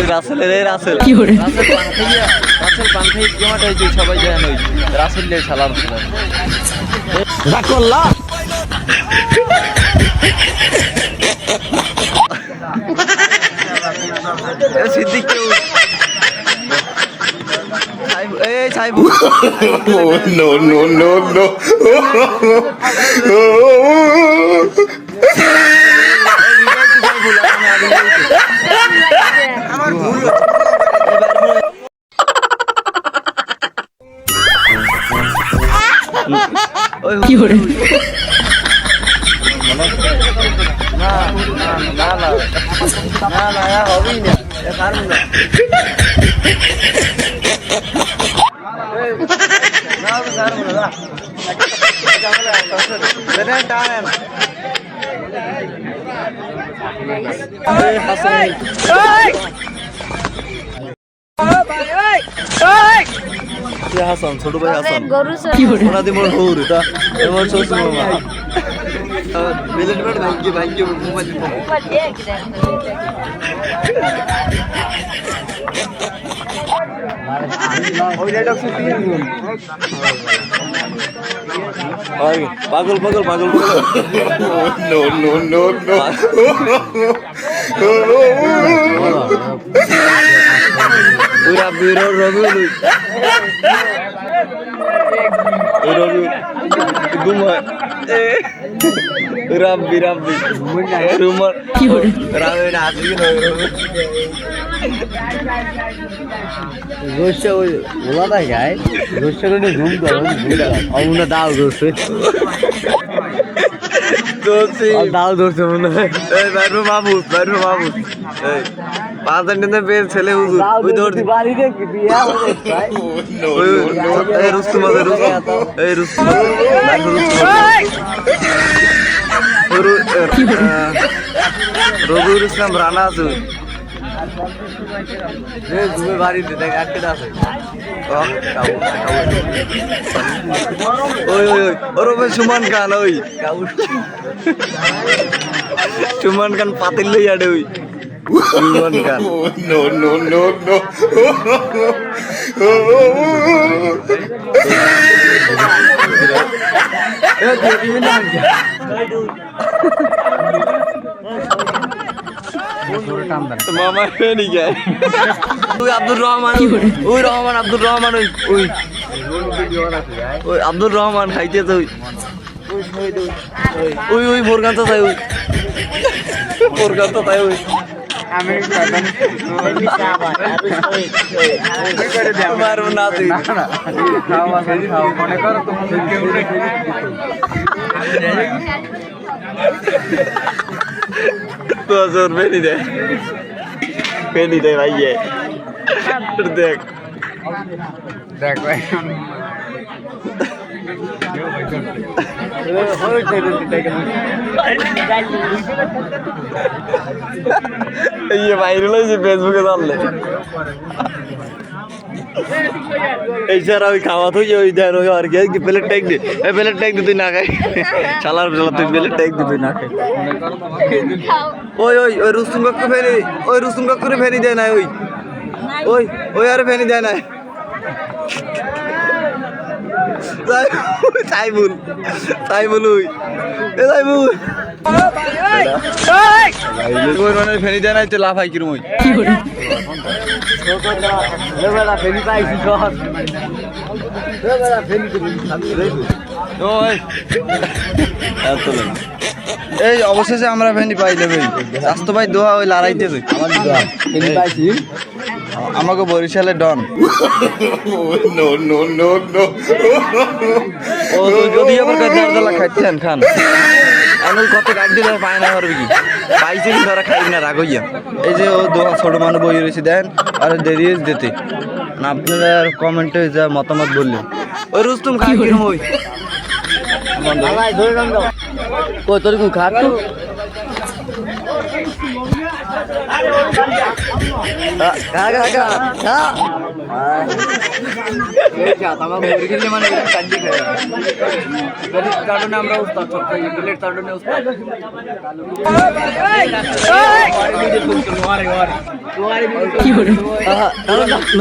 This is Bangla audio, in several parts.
রাসেল পান খাই জমাট হয়েছে সবাই জানেন ওই রাসেল সালাম Siddique no, no, no, no. কি করে না হবেই না হাসান ছোট ভাই হাসান ওনাদি মোর হৌর তা মোর শ্বশুর মামা বিলেট বাট ভাঙ্গি মোবাইল পাগল No, no, no, no. রাব্বি রুমার কি করে রাবে না আজকে গোশে ওই ওলা তাই গায় গোশে করে ঘুম দাও অমুনা দাও গোশে দোসি দাও ধরছে মনে হয় এই বাইরো বাবু এই 5 দিনে বের ছেলে হুজুর ওই ধরতি বাড়িতে বিয়া হয়ে যায় এই রুস্তম রবিউল ইসলাম রানা আছে ঘুমে বাড়িতে দেখ আটকে আছে ওই সুমান খান ওই সুমান খান পাতিল লই আডে ওই সুমান খান No, no, no, no. মামা ফেনি গায় ওই আব্দুর রহমান ওই আব্দুর রহমান খাইতেছে ওই ফোরকান তো তাই ওই আমি মারব না তুই তো জোর পেনি দে ভাইয়ে দেখ ভাই ये वायरल है फेसबुके डालले এছাড়া ওই খাওয়া তো ওই দেন ওই আর কি প্লেট ট্যাগ দে এই প্লেট ট্যাগ দিতে না খাই শালার তুই প্লেট ট্যাগ দিতে না খাই ওই রুস্তুম কাকু ফেনি দেয় না ওই আরে ফেনি দেয় না সাইবুল ওই সাইবুল মানে ফেনি দেয় নাই তো লাভ হয় কিরম ওই এই অবশেষে আমরা ভেন্ডি পাই দেবে স্বাস্থ্য ভাই দোয়া ওই লড়াইতেছে আমাকে বরিশালে ডন No, no, no, no. ও যদি আবার দালা খাচ্ছেন খান আমি কত কাট দিলে পায় না পারবে কি পাইছে কি ধরা খাই না রাগ হইয়া এই যে ও দোয়া ছোট মানুষ বই রয়েছে দেন আর দেরি দিতে না আপনারা কমেন্টে যা মতামত বললেন ওই রুস্তুম খাই কিরম ওই কই তোর কোন খা তো খা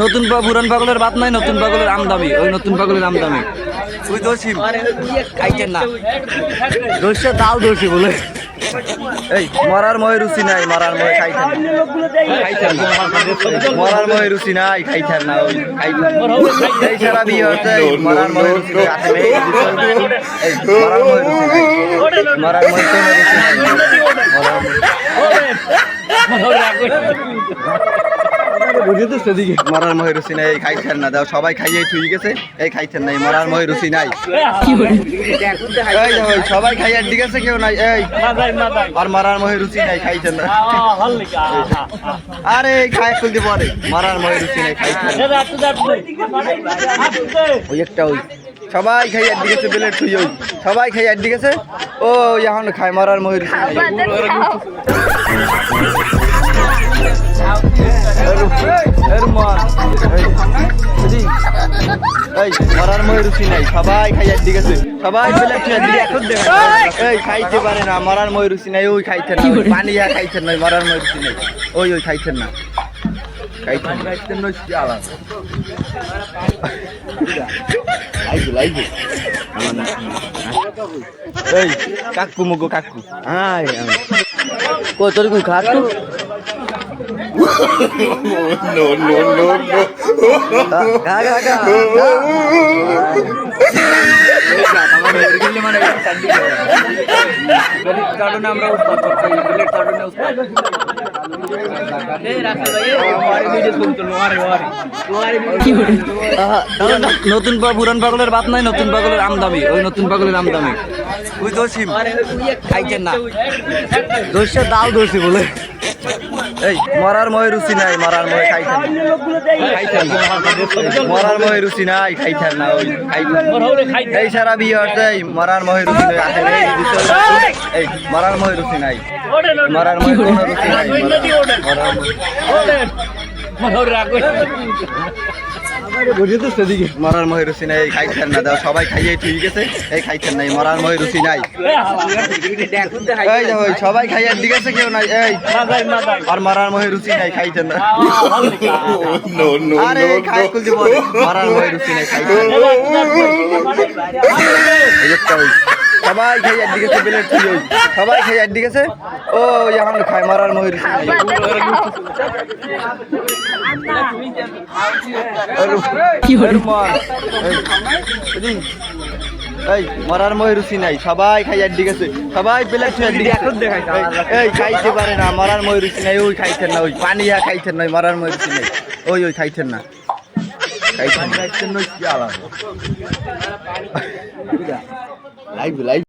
নতুন পুরান পাগলের বাত নাই, নতুন পাগলের আমদামি, ওই নতুন পাগলের আমদামি। তুই দোষী খাইছেন না, দোষে তাও দোষী বলে। এই মরার মহে রুচি নাই, মরার মহে খাইছেন না, মরার মহে রুচি নাই, খাইছেন না, ওই খাইছেন এই সারা বিয়ে হচ্ছে মরার মহে রুচি নাই, এই মরার মহে রুচি নাই, মরার মহে কোনো রুচি নাই, মরার মহে রুচি নাই, খাইছেন না, দাও সবাই খাইয়ে ঠিক গেছে, এই খাইছেন নাই, মরার মহে রুচি নাই, সবাই খাইয়ে ঠিক আছে, কেউ নাই, এই আর মরার মহে রুচি নাই, খাইছেন না, আরে খাই খুলতে পারে, মরার মহে রুচি নাই, খাইছেন ওই একটা ওই সবাই খাই আর দিকেছে বেলেট তুই, ওই সবাই খাই আর দিকেছে, ও এখন খায় মরার মহে রুচি নাই, এই মরার মহে রুচি নাই, সবাই খাইয়ার দিকে সবাই এই খাইতে পারে না, মরার মহে রুচি নাই, ওই খাইছেন না, পানি খাইছেন নাই, মরার মহে রুচি নাই, ওই ওই খাইছেন না, খাইছেন এই কাকু মুগো কাকু, হ্যাঁ তোর কই খাকু, No, no, no, no. নতুন পুরান পাগলের বাত নাই, নতুন পাগলের আমদামি, ওই নতুন পাগলের আমদামি। তুই দোষী খাইছেন না, দোষে তাও দোষী বলে। এই মরার মহে রুচি নাই, মরার মহে খাইছেন না, মরার মহে রুচি নাই, খাইছেন না, ওই খাইছেন এই সারা বিয়ে হচ্ছে মরার মহে রুচি নাই, এই মরার মহে রুচি নাই, মরার মহে কোনো রুচি নাই, মরার মহে রুচি নাই, খাইছেন না, দাও সবাই খাইয়ে ঠিক গেছে, এই খাইছেন নাই, মরার মহে রুচি নাই, এই ওই সবাই খাইয়ে ঠিক আছে, কেউ নাই, এই আর মরার মহে রুচি নাই, খাইছেন না, No, no, আরে খাই খুলতে পারে, মরার মহে রুচি নাই, খাইছেন সবাই খাই আর দিকে বেলেট তুই, ওই সবাই খাই আর দিকে ও এখন খায় মরার মহে রুচি নাই, এই মরার মহে রুচি নাই, সবাই খাই আর দিকে সবাই বেলেট এই খাইতে পারে না, মরার মহে রুচি নাই, ওই খাইছেন না, ওই পানি খাইছেন না, মরার মহে রুচি নাই, ওই ওই খাইছেন না, খাইছেন লাইভ লাইভ